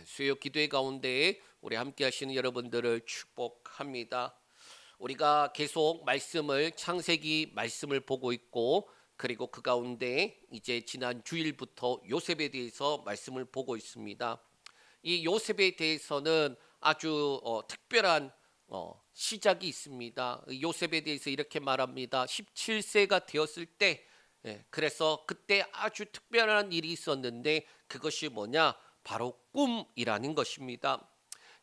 수요 기도회 가운데 우리 함께 하시는 여러분들을 축복합니다. 우리가 계속 말씀을 창세기 말씀을 보고 있고, 그리고 그 가운데 이제 지난 주일부터 요셉에 대해서 말씀을 보고 있습니다. 이 요셉에 대해서는 아주 특별한 시작이 있습니다. 요셉에 대해서 이렇게 말합니다. 17세가 되었을 때, 그래서 그때 아주 특별한 일이 있었는데 그것이 뭐냐? 바로 꿈이라는 것입니다.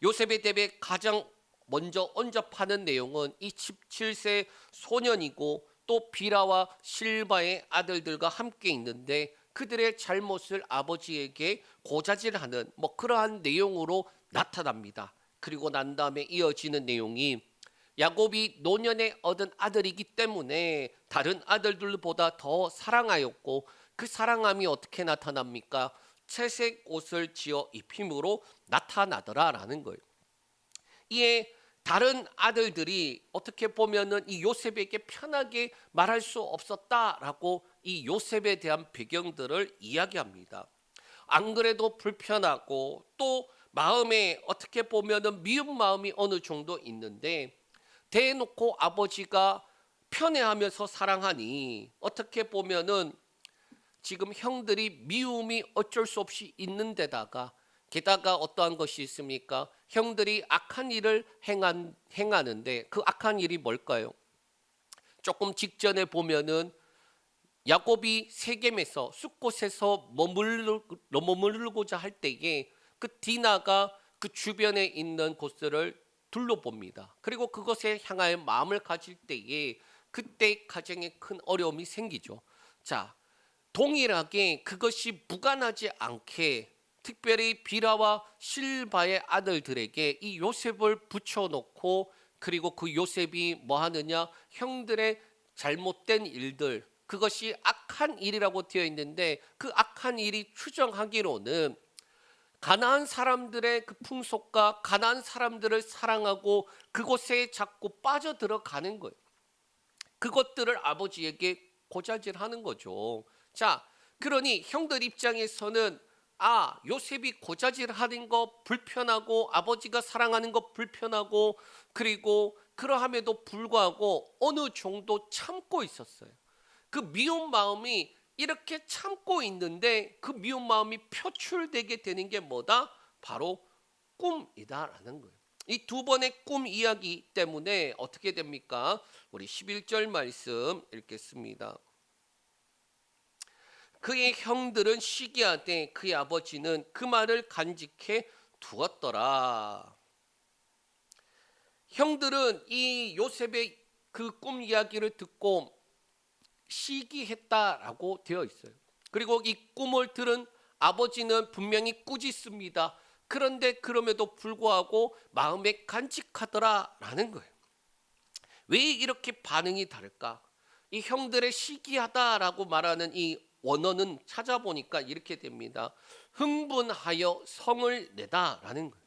요셉에 대해 가장 먼저 언급하는 내용은 이 17세 소년이고 또 비라와 실바의 아들들과 함께 있는데 그들의 잘못을 아버지에게 고자질하는 그러한 내용으로 나타납니다. 그리고 난 다음에 이어지는 내용이 야곱이 노년에 얻은 아들이기 때문에 다른 아들들보다 더 사랑하였고, 그 사랑함이 어떻게 나타납니까? 채색 옷을 지어 입힘으로 나타나더라라는 거예요. 이에 다른 아들들이 어떻게 보면은 이 요셉에게 편하게 말할 수 없었다라고 이 요셉에 대한 배경들을 이야기합니다. 안 그래도 불편하고 또 마음에 어떻게 보면은 미운 마음이 어느 정도 있는데, 대놓고 아버지가 편애하면서 사랑하니 어떻게 보면은 지금 형들이 미움이 어쩔 수 없이 있는 데다가, 게다가 어떠한 것이 있습니까? 형들이 악한 일을 행하는데 그 악한 일이 뭘까요? 조금 직전에 보면은 야곱이 세겜에서 숫곳에서 머무르고자 할 때에 그 디나가 그 주변에 있는 곳들을 둘러봅니다. 그리고 그것에 향하여 마음을 가질 때에 그때 가정에 큰 어려움이 생기죠. 자, 동일하게 그것이 무관하지 않게 특별히 비라와 실바의 아들들에게 이 요셉을 붙여놓고, 그리고 그 요셉이 뭐 하느냐? 형들의 잘못된 일들, 그것이 악한 일이라고 되어 있는데 그 악한 일이 추정하기로는 가나안 사람들의 그 풍속과 가나안 사람들을 사랑하고 그곳에 자꾸 빠져들어가는 거예요. 그것들을 아버지에게 고자질하는 거죠. 자, 그러니 형들 입장에서는 요셉이 고자질하는 거 불편하고 아버지가 사랑하는 거 불편하고, 그리고 그러함에도 불구하고 어느 정도 참고 있었어요. 그 미운 마음이 이렇게 참고 있는데 그 미운 마음이 표출되게 되는 게 뭐다? 바로 꿈이다라는 거예요. 이 두 번의 꿈 이야기 때문에 어떻게 됩니까? 우리 11절 말씀 읽겠습니다. 그의 형들은 시기하되 그의 아버지는 그 말을 간직해 두었더라. 형들은 이 요셉의 그 꿈 이야기를 듣고 시기했다라고 되어 있어요. 그리고 이 꿈을 들은 아버지는 분명히 꾸짖습니다. 그런데 그럼에도 불구하고 마음에 간직하더라라는 거예요. 왜 이렇게 반응이 다를까? 이 형들의 시기하다라고 말하는 이 원어는 찾아보니까 이렇게 됩니다. 흥분하여 성을 내다라는 거예요.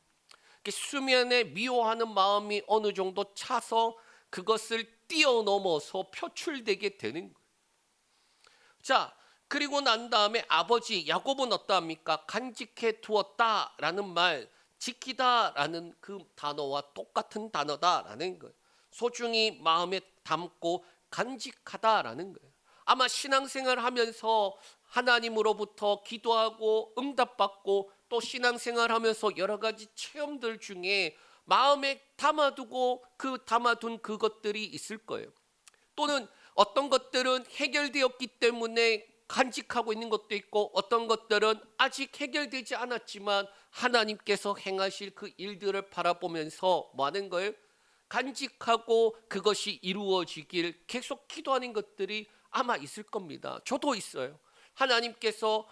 수면에 미워하는 마음이 어느 정도 차서 그것을 뛰어넘어서 표출되게 되는 거예요. 자, 그리고 난 다음에 아버지 야곱은 어떠합니까? 간직해 두었다라는 말, 지키다라는 그 단어와 똑같은 단어다라는 거예요. 소중히 마음에 담고 간직하다라는 거예요. 아마 신앙생활 하면서 하나님으로부터 기도하고 응답받고 또 신앙생활 하면서 여러 가지 체험들 중에 마음에 담아두고 담아둔 그것들이 있을 거예요. 또는 어떤 것들은 해결되었기 때문에 간직하고 있는 것도 있고, 어떤 것들은 아직 해결되지 않았지만 하나님께서 행하실 그 일들을 바라보면서 뭐 하는 거예요? 간직하고 그것이 이루어지길 계속 기도하는 것들이 아마 있을 겁니다. 저도 있어요. 하나님께서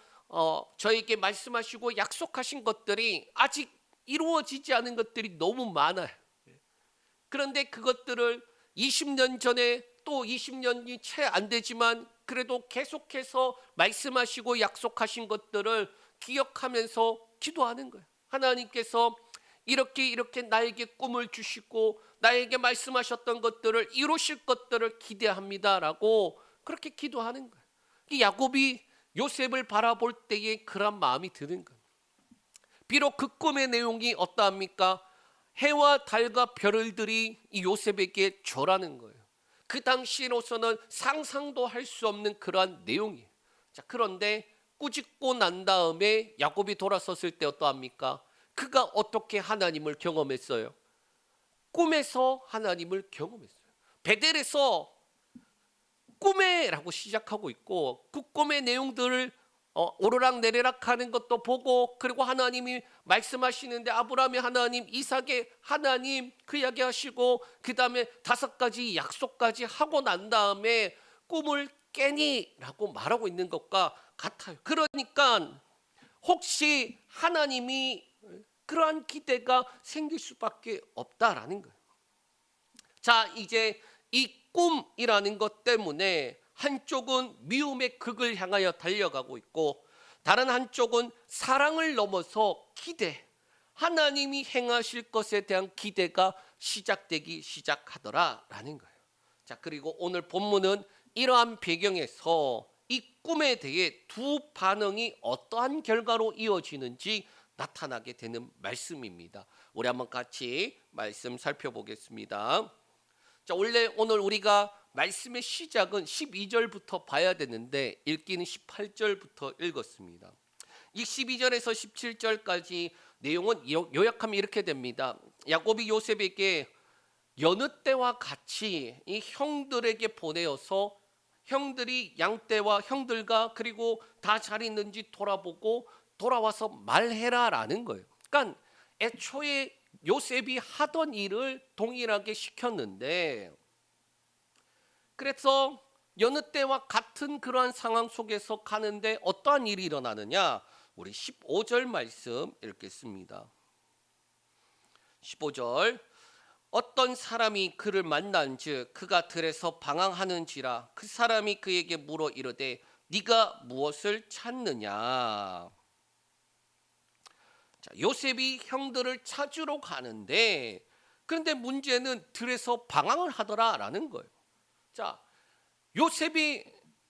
저에게 말씀하시고 약속하신 것들이 아직 이루어지지 않은 것들이 너무 많아요. 그런데 그것들을 20년 전에 또 20년이 채 안 되지만 그래도 계속해서 말씀하시고 약속하신 것들을 기억하면서 기도하는 거예요. 하나님께서 이렇게 나에게 꿈을 주시고 나에게 말씀하셨던 것들을 이루실 것들을 기대합니다라고 그렇게 기도하는 거예요. 야곱이 요셉을 바라볼 때에 그런 마음이 드는 거예요. 비록 그 꿈의 내용이 어떠합니까? 해와 달과 별들이 이 요셉에게 절하는 거예요. 그 당시로서는 상상도 할 수 없는 그러한 내용이에요. 자, 그런데 꾸짖고 난 다음에 야곱이 돌아섰을 때 어떠합니까? 그가 어떻게 하나님을 경험했어요? 꿈에서 하나님을 경험했어요. 베델에서 꿈에라고 시작하고 있고 그 꿈의 내용들을 오르락 내리락 하는 것도 보고, 그리고 하나님이 말씀하시는데 아브라함의 하나님, 이삭의 하나님 그 이야기하시고, 그 다음에 5가지 약속까지 하고 난 다음에 꿈을 깨니 라고 말하고 있는 것과 같아요. 그러니까 혹시 하나님이 그러한 기대가 생길 수밖에 없다라는 거예요. 자, 이제 이 꿈이라는 것 때문에 한쪽은 미움의 극을 향하여 달려가고 있고, 다른 한쪽은 사랑을 넘어서 기대, 하나님이 행하실 것에 대한 기대가 시작되기 시작하더라라는 거예요. 자, 그리고 오늘 본문은 이러한 배경에서 이 꿈에 대해 두 반응이 어떠한 결과로 이어지는지 나타나게 되는 말씀입니다. 우리 한번 같이 말씀 살펴보겠습니다. 자, 원래 오늘 우리가 말씀의 시작은 12절부터 봐야 되는데 읽기는 18절부터 읽었습니다. 이 12절에서 17절까지 내용은 요약하면 이렇게 됩니다. 야곱이 요셉에게 여느 때와 같이 이 형들에게 보내어서 형들이 양떼와 형들과 그리고 다 잘 있는지 돌아보고 돌아와서 말해라라는 거예요. 그러니까 애초에 요셉이 하던 일을 동일하게 시켰는데, 그래서 여느 때와 같은 그러한 상황 속에서 가는데 어떠한 일이 일어나느냐? 우리 15절 말씀 읽겠습니다. 15절, 어떤 사람이 그를 만난즉 그가 들에서 방황하는지라 그 사람이 그에게 물어 이르되 네가 무엇을 찾느냐? 자, 요셉이 형들을 찾으러 가는데, 그런데 문제는 들에서 방황을 하더라라는 거예요. 자, 요셉이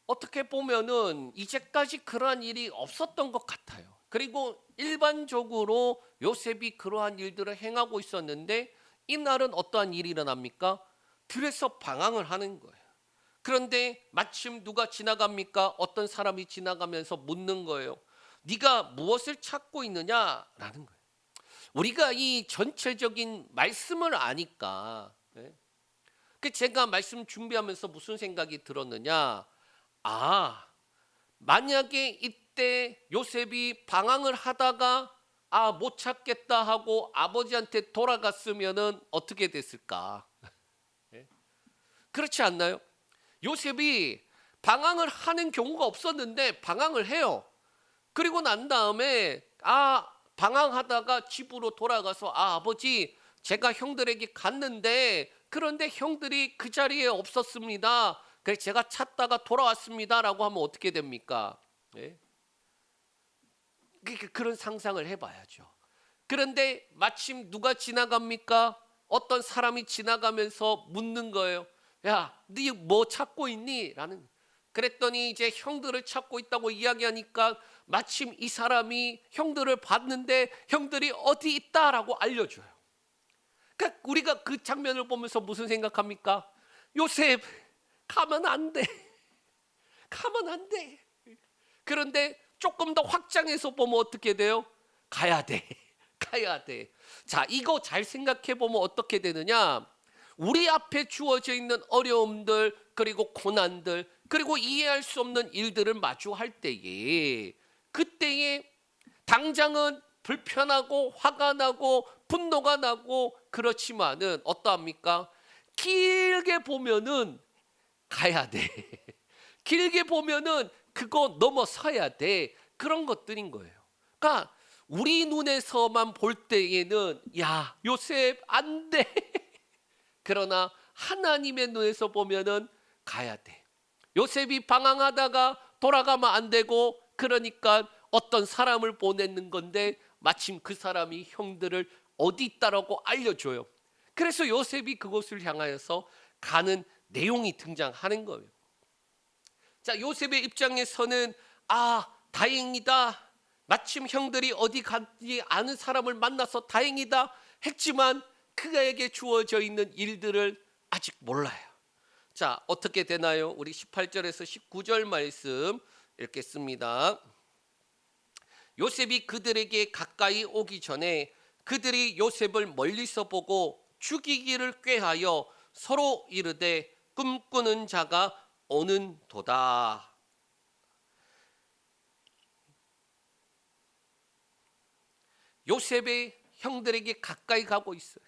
어떻게 보면은 이제까지 그러한 일이 없었던 것 같아요. 그리고 일반적으로 요셉이 그러한 일들을 행하고 있었는데 이날은 어떠한 일이 일어납니까? 들에서 방황을 하는 거예요. 그런데 마침 누가 지나갑니까? 어떤 사람이 지나가면서 묻는 거예요. 네가 무엇을 찾고 있느냐라는 거예요. 우리가 이 전체적인 말씀을 아니까, 그 제가 말씀 준비하면서 무슨 생각이 들었느냐? 아, 만약에 이때 요셉이 방황을 하다가 못 찾겠다 하고 아버지한테 돌아갔으면은 어떻게 됐을까? 그렇지 않나요? 요셉이 방황을 하는 경우가 없었는데 방황을 해요. 그리고 난 다음에 방황하다가 집으로 돌아가서 아버지, 제가 형들에게 갔는데 그런데 형들이 그 자리에 없었습니다. 그래서 제가 찾다가 돌아왔습니다라고 하면 어떻게 됩니까? 그런 상상을 해봐야죠. 그런데 마침 누가 지나갑니까? 어떤 사람이 지나가면서 묻는 거예요. 야, 네 뭐 찾고 있니? 라는. 그랬더니 이제 형들을 찾고 있다고 이야기하니까 마침 이 사람이 형들을 봤는데 형들이 어디 있다라고 알려줘요. 그러니까 우리가 그 장면을 보면서 무슨 생각합니까? 요셉, 가면 안 돼. 가면 안 돼. 그런데 조금 더 확장해서 보면 어떻게 돼요? 가야 돼. 가야 돼. 자, 이거 잘 생각해 보면 어떻게 되느냐? 우리 앞에 주어져 있는 어려움들, 그리고 고난들, 그리고 이해할 수 없는 일들을 마주할 때에, 그때에 당장은 불편하고 화가 나고 분노가 나고 그렇지만은 어떠합니까? 길게 보면은 가야 돼. 길게 보면은 그거 넘어서야 돼. 그런 것들인 거예요. 그러니까 우리 눈에서만 볼 때에는 야, 요셉 안 돼. 그러나 하나님의 눈에서 보면은 가야 돼. 요셉이 방황하다가 돌아가면 안 되고, 그러니까 어떤 사람을 보내는 건데 마침 그 사람이 형들을 어디 있다라고 알려줘요. 그래서 요셉이 그곳을 향하여서 가는 내용이 등장하는 거예요. 자, 요셉의 입장에서는 다행이다. 마침 형들이 어디 가지 않은 사람을 만나서 다행이다 했지만 그에게 주어져 있는 일들을 아직 몰라요. 자, 어떻게 되나요? 우리 18절에서 19절 말씀 읽겠습니다. 요셉이 그들에게 가까이 오기 전에 그들이 요셉을 멀리서 보고 죽이기를 꾀하여 서로 이르되 꿈꾸는 자가 오는도다. 요셉의 형들에게 가까이 가고 있어요.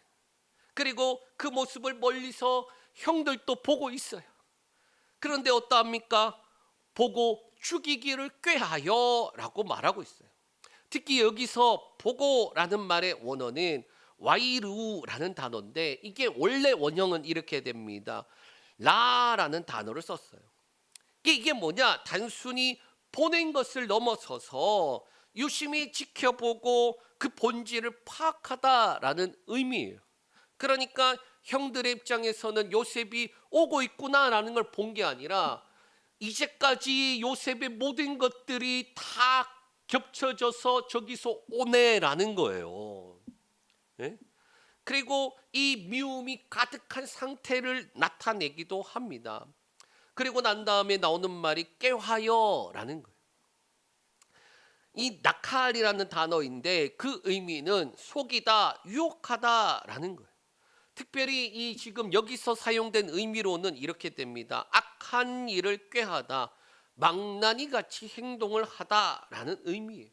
그리고 그 모습을 멀리서 형들도 보고 있어요. 그런데 어떠합니까? 보고 죽이기를 꾀하여 라고 말하고 있어요. 특히 여기서 보고라는 말의 원어는 와이르라는 단어인데 이게 원래 원형은 이렇게 됩니다. 라라는 단어를 썼어요. 이게 뭐냐? 단순히 보낸 것을 넘어서서 유심히 지켜보고 그 본질을 파악하다라는 의미예요. 그러니까 형들의 입장에서는 요셉이 오고 있구나라는 걸 본 게 아니라 이제까지 요셉의 모든 것들이 다 겹쳐져서 저기서 오네라는 거예요. 네? 그리고 이 미움이 가득한 상태를 나타내기도 합니다. 그리고 난 다음에 나오는 말이 꾀하여라는 거예요. 이 나칼이라는 단어인데 그 의미는 속이다, 유혹하다라는 거예요. 특별히 이 지금 여기서 사용된 의미로는 이렇게 됩니다. 악한 일을 꾀하다, 망나니 같이 행동을 하다라는 의미예요.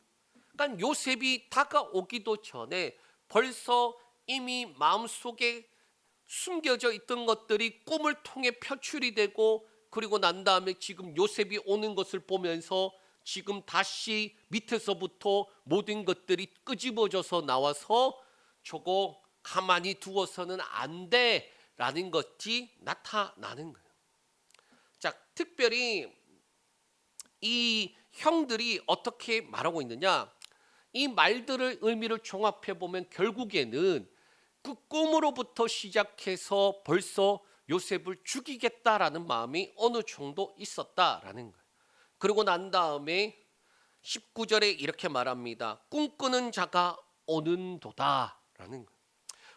그러니까 요셉이 다가오기도 전에 벌써 이미 마음속에 숨겨져 있던 것들이 꿈을 통해 표출이 되고 그리고 난 다음에 지금 요셉이 오는 것을 보면서 지금 다시 밑에서부터 모든 것들이 끄집어져서 나와서 저거 가만히 두어서는 안 돼라는 것이 나타나는 거예요. 자, 특별히 이 형들이 어떻게 말하고 있느냐? 이 말들의 의미를 종합해 보면 결국에는 그 꿈으로부터 시작해서 벌써 요셉을 죽이겠다라는 마음이 어느 정도 있었다라는 거예요. 그리고 난 다음에 19절에 이렇게 말합니다. 꿈꾸는 자가 오는도다라는 거예요.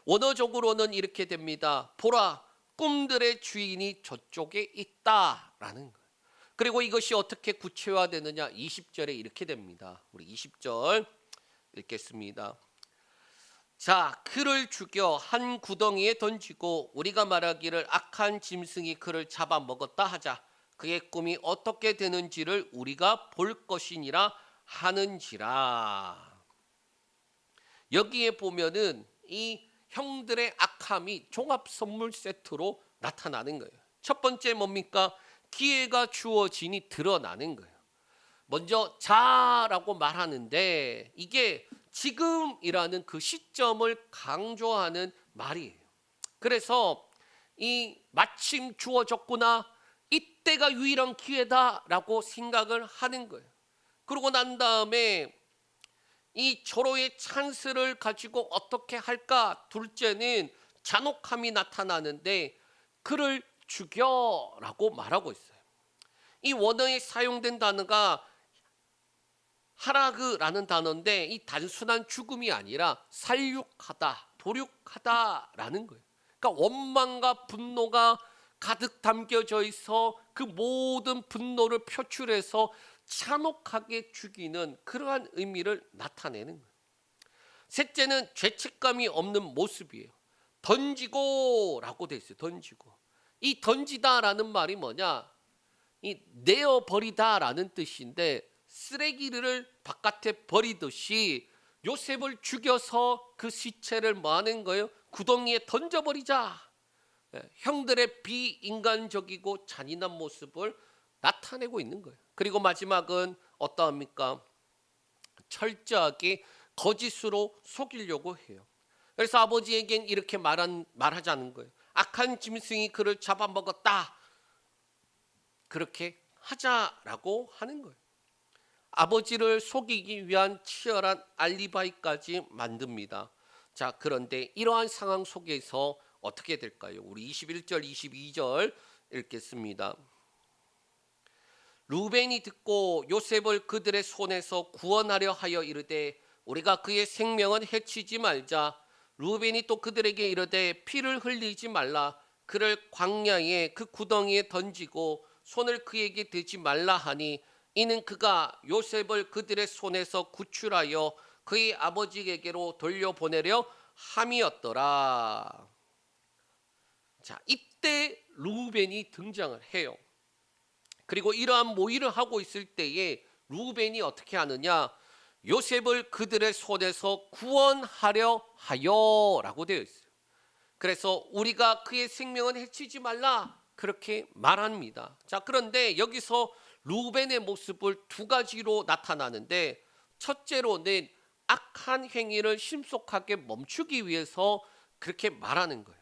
원어적으로는 이렇게 됩니다. 보라, 꿈들의 주인이 저쪽에 있다라는 거예요. 그리고 이것이 어떻게 구체화되느냐? 20절에 이렇게 됩니다. 우리 20절 읽겠습니다. 자, 그를 죽여 한 구덩이에 던지고 우리가 말하기를 악한 짐승이 그를 잡아먹었다 하자. 그의 꿈이 어떻게 되는지를 우리가 볼 것이니라 하는지라. 여기에 보면은 이 형들의 악함이 종합 선물 세트로 나타나는 거예요. 첫 번째 뭡니까? 기회가 주어지니 드러나는 거예요. 먼저 자라고 말하는데 이게 지금이라는 그 시점을 강조하는 말이에요. 그래서 이 마침 주어졌구나, 이때가 유일한 기회다라고 생각을 하는 거예요. 그러고 난 다음에 이 절호의 찬스를 가지고 어떻게 할까? 둘째는 잔혹함이 나타나는데 그를 죽여라고 말하고 있어요. 이 원어에 사용된 단어가 하라그라는 단어인데 이 단순한 죽음이 아니라 살육하다, 도륙하다라는 거예요. 그러니까 원망과 분노가 가득 담겨져 있어 그 모든 분노를 표출해서 잔혹하게 죽이는 그러한 의미를 나타내는 거예요. 셋째는 죄책감이 없는 모습이에요. 던지고라고 돼 있어요. 던지고. 이 던지다라는 말이 뭐냐? 이 내어버리다라는 뜻인데 쓰레기를 바깥에 버리듯이 요셉을 죽여서 그 시체를 뭐 하는 거예요? 구덩이에 던져버리자. 형들의 비인간적이고 잔인한 모습을 나타내고 있는 거예요. 그리고 마지막은 어떠합니까? 철저하게 거짓으로 속이려고 해요. 그래서 아버지에겐 이렇게 말하자는 거예요. 악한 짐승이 그를 잡아먹었다. 그렇게 하자라고 하는 거예요. 아버지를 속이기 위한 치열한 알리바이까지 만듭니다. 자, 그런데 이러한 상황 속에서 어떻게 될까요? 우리 21절, 22절 읽겠습니다. 루벤이 듣고 요셉을 그들의 손에서 구원하려 하여 이르되 우리가 그의 생명은 해치지 말자. 루벤이 또 그들에게 이르되 피를 흘리지 말라. 그를 광야에 그 구덩이에 던지고 손을 그에게 대지 말라 하니 이는 그가 요셉을 그들의 손에서 구출하여 그의 아버지에게로 돌려보내려 함이었더라. 자, 이때 루벤이 등장을 해요. 그리고 이러한 모의를 하고 있을 때에 루벤이 어떻게 하느냐? 요셉을 그들의 손에서 구원하려 하여라고 되어 있어요. 그래서 우리가 그의 생명은 해치지 말라 그렇게 말합니다. 자, 그런데 여기서 루벤의 모습을 두 가지로 나타나는데, 첫째로는 악한 행위를 신속하게 멈추기 위해서 그렇게 말하는 거예요.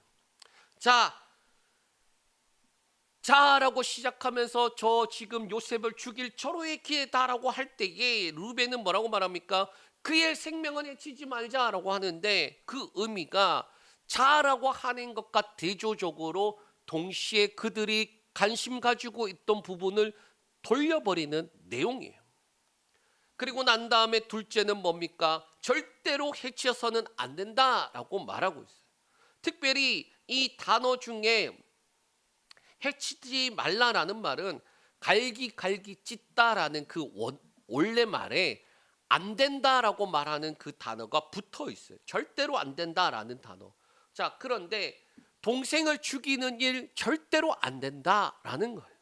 자라고 시작하면서 저 지금 요셉을 죽일 절호의 기회다라고 할 때에 루벤은 뭐라고 말합니까? 그의 생명은 해치지 말자라고 하는데, 그 의미가 자라고 하는 것과 대조적으로 동시에 그들이 관심 가지고 있던 부분을 돌려버리는 내용이에요. 그리고 난 다음에 둘째는 뭡니까? 절대로 해치어서는 안 된다라고 말하고 있어요. 특별히 이 단어 중에 해치지 말라라는 말은 갈기 찢다라는 그 원래 말에 안 된다라고 말하는 그 단어가 붙어 있어요. 절대로 안 된다라는 단어. 자, 그런데 동생을 죽이는 일 절대로 안 된다라는 거예요.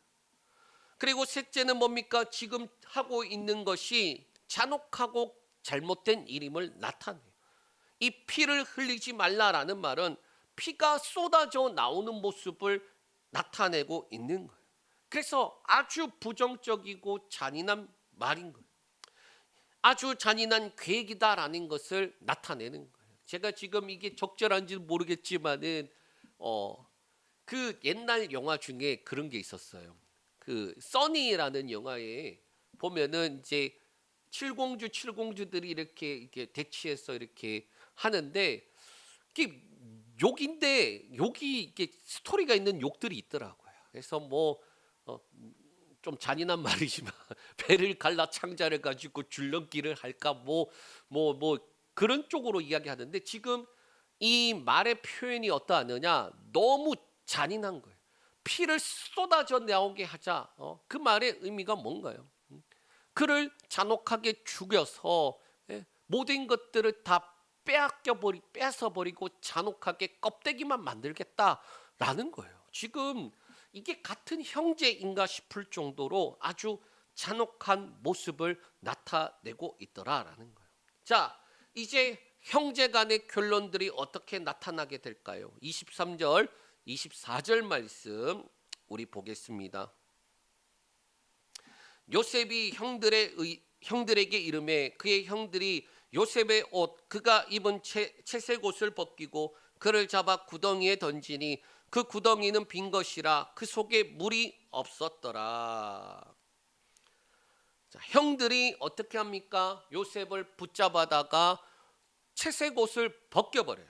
그리고 셋째는 뭡니까? 지금 하고 있는 것이 잔혹하고 잘못된 일임을 나타내요. 이 피를 흘리지 말라라는 말은 피가 쏟아져 나오는 모습을 나타내고 있는 거예요. 그래서 아주 부정적이고 잔인한 말인 거예요. 아주 잔인한 계획이다라는 것을 나타내는 거예요. 제가 지금 이게 적절한지는 모르겠지만은 그 옛날 영화 중에 그런 게 있었어요. 그 써니라는 영화에 보면은 이제 칠공주들이 이렇게 대치해서 이렇게 하는데, 이게 욕인데 욕이 이게 스토리가 있는 욕들이 있더라고요. 그래서 좀 잔인한 말이지만 배를 갈라 창자를 가지고 줄넘기를 할까 뭐 그런 쪽으로 이야기하는데, 지금 이 말의 표현이 어떠하느냐? 너무 잔인한 거예요. 피를 쏟아져 나오게 하자. 그 말의 의미가 뭔가요? 그를 잔혹하게 죽여서 모든 것들을 다 뺏어버리고 잔혹하게 껍데기만 만들겠다라는 거예요. 지금 이게 같은 형제인가 싶을 정도로 아주 잔혹한 모습을 나타내고 있더라라는 거예요. 자, 이제 형제 간의 결론들이 어떻게 나타나게 될까요? 23절, 24절 말씀 우리 보겠습니다. 요셉이 형들에게 이르매 그의 형들이 요셉의 옷 그가 입은 채색 옷을 벗기고 그를 잡아 구덩이에 던지니 그 구덩이는 빈 것이라 그 속에 물이 없었더라. 자, 형들이 어떻게 합니까? 요셉을 붙잡아다가 채색 옷을 벗겨버려요.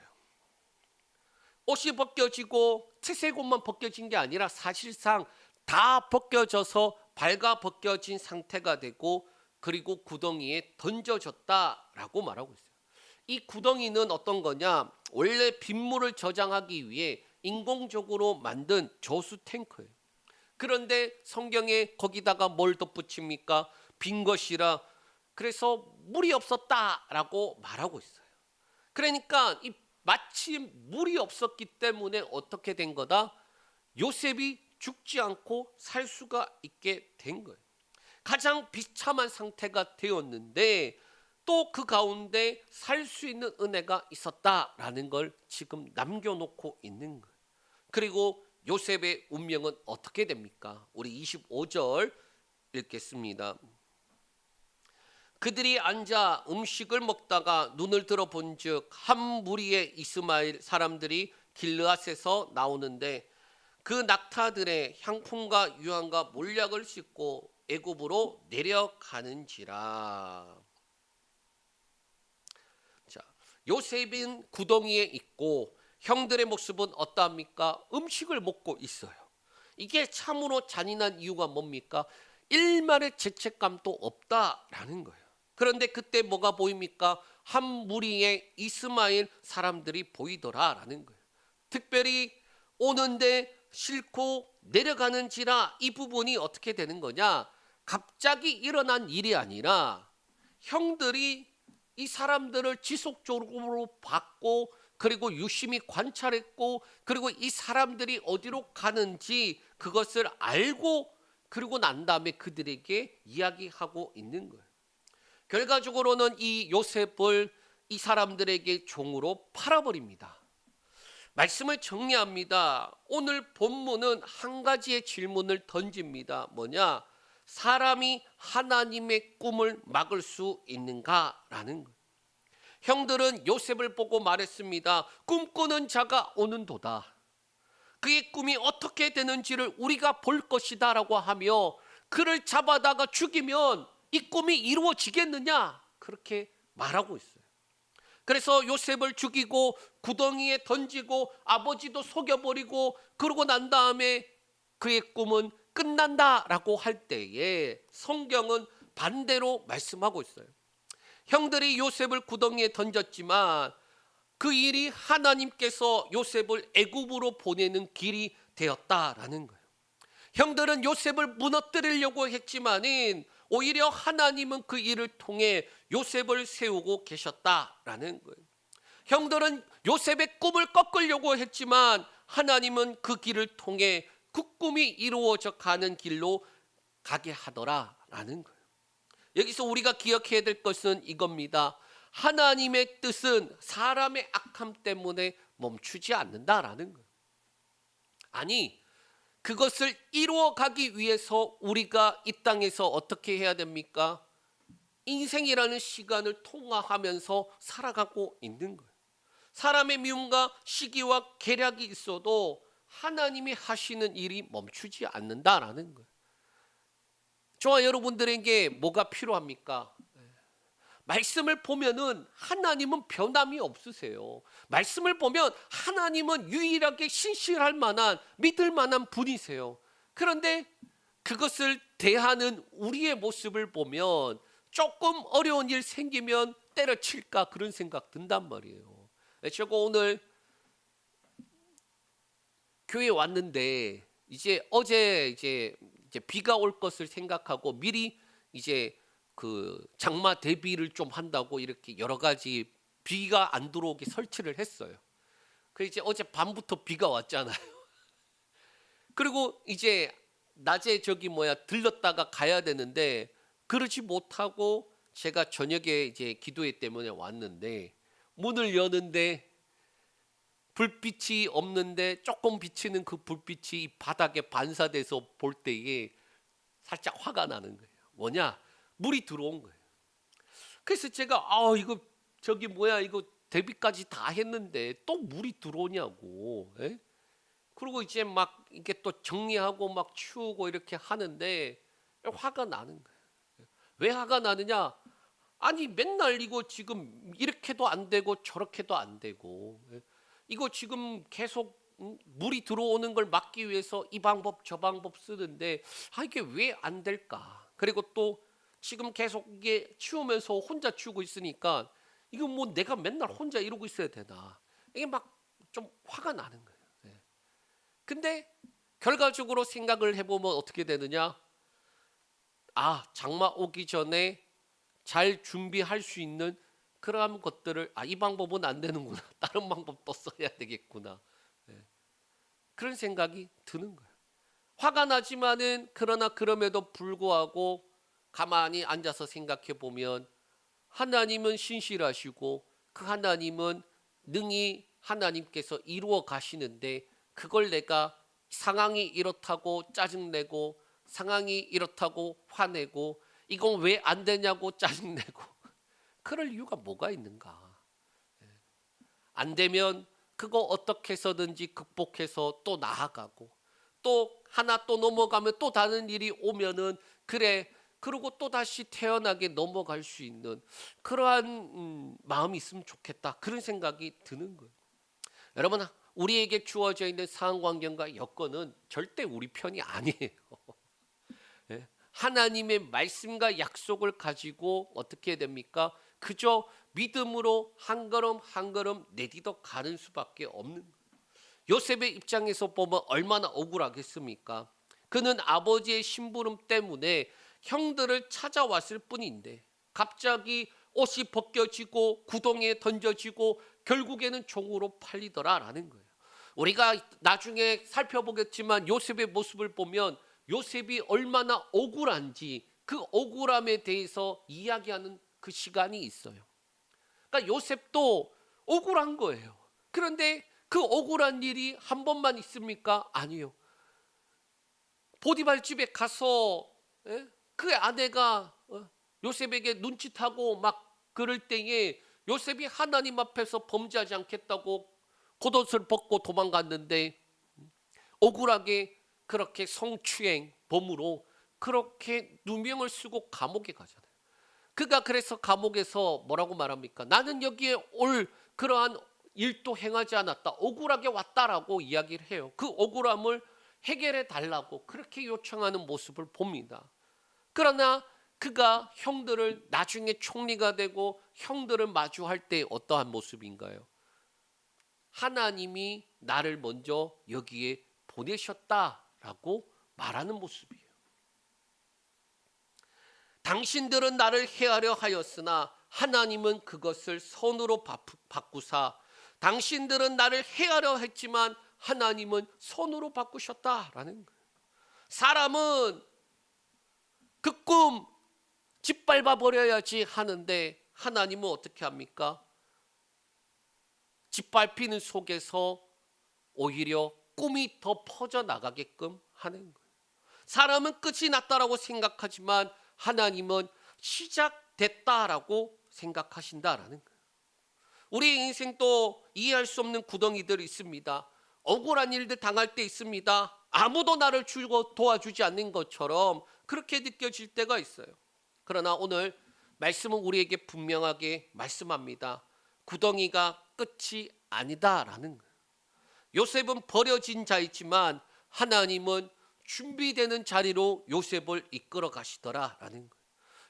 옷이 벗겨지고 채색 옷만 벗겨진 게 아니라 사실상 다 벗겨져서 발가 벗겨진 상태가 되고, 그리고 구덩이에 던져졌다라고 말하고 있어요. 이 구덩이는 어떤 거냐? 원래 빗물을 저장하기 위해 인공적으로 만든 저수 탱크예요. 그런데 성경에 거기다가 뭘 덧붙입니까? 빈 것이라, 그래서 물이 없었다라고 말하고 있어요. 그러니까 마치 물이 없었기 때문에 어떻게 된 거다? 요셉이 죽지 않고 살 수가 있게 된 거예요. 가장 비참한 상태가 되었는데 또 그 가운데 살 수 있는 은혜가 있었다라는 걸 지금 남겨놓고 있는 거예요. 그리고 요셉의 운명은 어떻게 됩니까? 우리 25절 읽겠습니다. 그들이 앉아 음식을 먹다가 눈을 들어본즉 한 무리의 이스마엘 사람들이 길르앗에서 나오는데 그 낙타들의 향품과 유황과 몰약을 싣고 애굽으로 내려가는지라. 자, 요셉은 구덩이에 있고 형들의 모습은 어떠합니까? 음식을 먹고 있어요. 이게 참으로 잔인한 이유가 뭡니까? 일말의 죄책감도 없다라는 거예요. 그런데 그때 뭐가 보입니까? 한 무리의 이스마엘 사람들이 보이더라라는 거예요. 특별히 오는데 싫고 내려가는지라 이 부분이 어떻게 되는 거냐? 갑자기 일어난 일이 아니라 형들이 이 사람들을 지속적으로 봤고 그리고 유심히 관찰했고 그리고 이 사람들이 어디로 가는지 그것을 알고 그리고 난 다음에 그들에게 이야기하고 있는 거예요. 결과적으로는 이 요셉을 이 사람들에게 종으로 팔아버립니다. 말씀을 정리합니다. 오늘 본문은 한 가지의 질문을 던집니다. 뭐냐? 사람이 하나님의 꿈을 막을 수 있는가라는 거예요. 형들은 요셉을 보고 말했습니다. 꿈꾸는 자가 오는도다. 그의 꿈이 어떻게 되는지를 우리가 볼 것이다 라고 하며 그를 잡아다가 죽이면 이 꿈이 이루어지겠느냐? 그렇게 말하고 있어요. 그래서 요셉을 죽이고 구덩이에 던지고 아버지도 속여버리고 그러고 난 다음에 그의 꿈은 끝난다라고 할 때에 성경은 반대로 말씀하고 있어요. 형들이 요셉을 구덩이에 던졌지만 그 일이 하나님께서 요셉을 애굽으로 보내는 길이 되었다라는 거예요. 형들은 요셉을 무너뜨리려고 했지만은 오히려 하나님은 그 일을 통해 요셉을 세우고 계셨다라는 거예요. 형들은 요셉의 꿈을 꺾으려고 했지만 하나님은 그 길을 통해 그 꿈이 이루어져 가는 길로 가게 하더라라는 거예요. 여기서 우리가 기억해야 될 것은 이겁니다. 하나님의 뜻은 사람의 악함 때문에 멈추지 않는다라는 거예요. 아니, 그것을 이루어가기 위해서 우리가 이 땅에서 어떻게 해야 됩니까? 인생이라는 시간을 통과하면서 살아가고 있는 거예요. 사람의 미움과 시기와 계략이 있어도 하나님이 하시는 일이 멈추지 않는다라는 거예요. 저와 여러분들에게 뭐가 필요합니까? 말씀을 보면은 하나님은 변함이 없으세요. 말씀을 보면 하나님은 유일하게 신실할 만한 믿을 만한 분이세요. 그런데 그것을 대하는 우리의 모습을 보면 조금 어려운 일 생기면 때려칠까 그런 생각 든단 말이에요. 제가 오늘 교회 왔는데 어제 이제 비가 올 것을 생각하고 미리 이제 그 장마 대비를 좀 한다고 이렇게 여러 가지 비가 안 들어오게 설치를 했어요. 그 이제 어제 밤부터 비가 왔잖아요. 그리고 이제 낮에 들렀다가 가야 되는데 그러지 못하고 제가 저녁에 이제 기도회 때문에 왔는데 문을 여는데 불빛이 없는데 조금 비치는 그 불빛이 바닥에 반사돼서 볼 때에 살짝 화가 나는 거예요. 뭐냐? 물이 들어온 거예요. 그래서 제가 이거 이거 대비까지 다 했는데 또 물이 들어오냐고. 에? 그리고 이제 막 이게 또 정리하고 막 치우고 이렇게 하는데 화가 나는 거예요. 왜 화가 나느냐? 아니 맨날 이거 지금 이렇게도 안 되고 저렇게도 안 되고 이거 지금 계속 물이 들어오는 걸 막기 위해서 이 방법 저 방법 쓰는데 이게 왜 안 될까? 그리고 또 지금 계속 이게 치우면서 혼자 치우고 있으니까 이거 뭐 내가 맨날 혼자 이러고 있어야 되나? 이게 막 좀 화가 나는 거예요. 근데 결과적으로 생각을 해보면 어떻게 되느냐? 장마 오기 전에 잘 준비할 수 있는 그러한 것들을 이 방법은 안 되는구나. 다른 방법 또 써야 되겠구나. 그런 생각이 드는 거예요. 화가 나지만은 그러나 그럼에도 불구하고 가만히 앉아서 생각해 보면 하나님은 신실하시고 그 하나님은 능히 하나님께서 이루어 가시는데 그걸 내가 상황이 이렇다고 짜증내고 상황이 이렇다고 화내고 이건 왜 안 되냐고 짜증내고 그럴 이유가 뭐가 있는가? 안 되면 그거 어떻게 해서든지 극복해서 또 나아가고 또 하나 또 넘어가면 또 다른 일이 오면은 그러고 또 다시 태어나게 넘어갈 수 있는 그러한 마음이 있으면 좋겠다. 그런 생각이 드는 거예요. 여러분, 우리에게 주어져 있는 상황 환경과 여건은 절대 우리 편이 아니에요. 하나님의 말씀과 약속을 가지고 어떻게 됩니까? 그저 믿음으로 한 걸음 한 걸음 내딛어 가는 수밖에 없는 거예요. 요셉의 입장에서 보면 얼마나 억울하겠습니까? 그는 아버지의 심부름 때문에 형들을 찾아왔을 뿐인데 갑자기 옷이 벗겨지고 구덩이에 던져지고 결국에는 종으로 팔리더라라는 거예요. 우리가 나중에 살펴보겠지만 요셉의 모습을 보면 요셉이 얼마나 억울한지 그 억울함에 대해서 이야기하는 그 시간이 있어요. 그러니까 요셉도 억울한 거예요. 그런데 그 억울한 일이 한 번만 있습니까? 아니요. 보디발 집에 가서 그 아내가 요셉에게 눈짓하고 막 그럴 때에 요셉이 하나님 앞에서 범죄하지 않겠다고 겉옷을 벗고 도망갔는데 억울하게 그렇게 성추행 범으로 그렇게 누명을 쓰고 감옥에 가잖아요. 그가 그래서 감옥에서 뭐라고 말합니까? 나는 여기에 올 그러한 일도 행하지 않았다. 억울하게 왔다라고 이야기를 해요. 그 억울함을 해결해 달라고 그렇게 요청하는 모습을 봅니다. 그러나 그가 형들을 나중에 총리가 되고 형들을 마주할 때 어떠한 모습인가요? 하나님이 나를 먼저 여기에 보내셨다라고 말하는 모습이에요. 당신들은 나를 해하려 하였으나 하나님은 그것을 선으로 바꾸사 당신들은 나를 해하려 했지만 하나님은 선으로 바꾸셨다라는 거예요. 사람은 그 꿈 짓밟아 버려야지 하는데 하나님은 어떻게 합니까? 짓밟히는 속에서 오히려 꿈이 더 퍼져나가게끔 하는 거예요. 사람은 끝이 났다라고 생각하지만 하나님은 시작됐다라고 생각하신다라는 거예요. 우리 인생도 이해할 수 없는 구덩이들이 있습니다. 억울한 일들 당할 때 있습니다. 아무도 나를 도와주지 않는 것처럼 그렇게 느껴질 때가 있어요. 그러나 오늘 말씀은 우리에게 분명하게 말씀합니다. 구덩이가 끝이 아니다라는 거예요. 요셉은 버려진 자이지만 하나님은 준비되는 자리로 요셉을 이끌어 가시더라라는 거예요.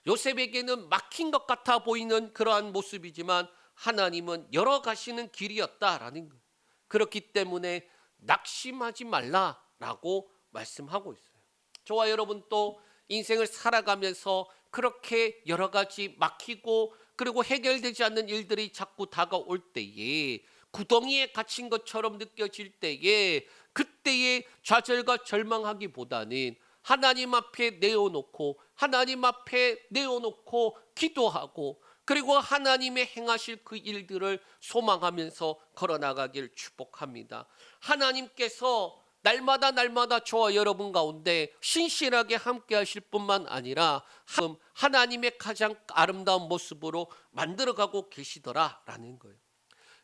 요셉에게는 막힌 것 같아 보이는 그러한 모습이지만 하나님은 열어가시는 길이었다라는 거예요. 그렇기 때문에 낙심하지 말라라고 말씀하고 있어요. 저와 여러분 또 인생을 살아가면서 그렇게 여러 가지 막히고 그리고 해결되지 않는 일들이 자꾸 다가올 때에 구덩이에 갇힌 것처럼 느껴질 때에 그때의 좌절과 절망하기보다는 하나님 앞에 내어놓고 기도하고 그리고 하나님의 행하실 그 일들을 소망하면서 걸어나가길 축복합니다. 하나님께서 날마다 저와 여러분 가운데 신실하게 함께 하실 뿐만 아니라 하나님의 가장 아름다운 모습으로 만들어가고 계시더라라는 거예요.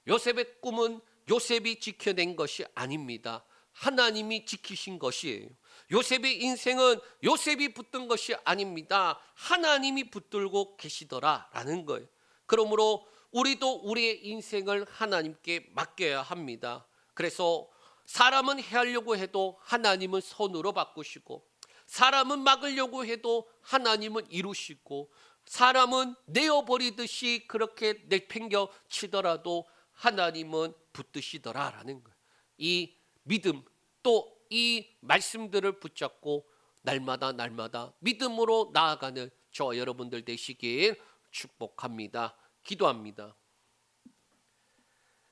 요셉의 꿈은 요셉이 지켜낸 것이 아닙니다. 하나님이 지키신 것이에요. 요셉의 인생은 요셉이 붙든 것이 아닙니다. 하나님이 붙들고 계시더라라는 거예요. 그러므로 우리도 우리의 인생을 하나님께 맡겨야 합니다. 그래서 사람은 해하려고 해도 하나님은 선으로 바꾸시고 사람은 막으려고 해도 하나님은 이루시고 사람은 내어버리듯이 그렇게 내팽겨 치더라도 하나님은 붙드시더라라는 거예요. 이 믿음 또 이 말씀들을 붙잡고 날마다 믿음으로 나아가는 저와 여러분들 되시길 축복합니다. 기도합니다.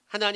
하나님